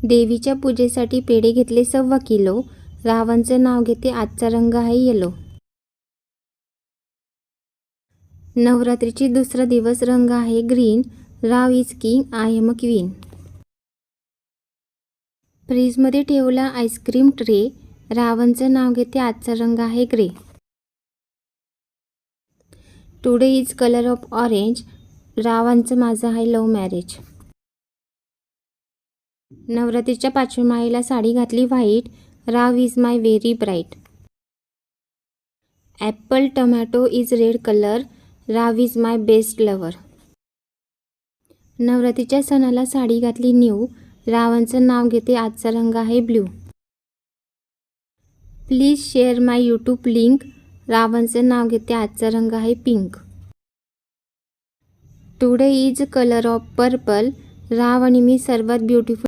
देवीच्या पूजेसाठी पेढे घेतले 1.25 किलो. रावांचं नाव घेते, आजचा रंग आहे येलो. नवरात्रीची दुसरा दिवस, रंग आहे green. Rao is king, I am a queen. फ्रीजमध्ये ठेवला आईस्क्रीम ट्रे. रावांचं नाव घेते, आजचा रंग आहे grey. Today is colour of orange. रावांचं माझं आहे लव्ह मॅरेज. नवरात्रीच्या 5व्या माळेला साडी घातली white. Rao is my very bright. Apple tomato is red colour. Rao is my best lover. नवरात्रीच्या सणाला साडी घातली न्यू. रावांचं नाव घेते, आजचा रंग आहे blue. Please share my YouTube link. रावांचं नाव घेते, आजचा रंग आहे pink. Today is colour of purple. Rao आणि मी सर्वात ब्युटिफुल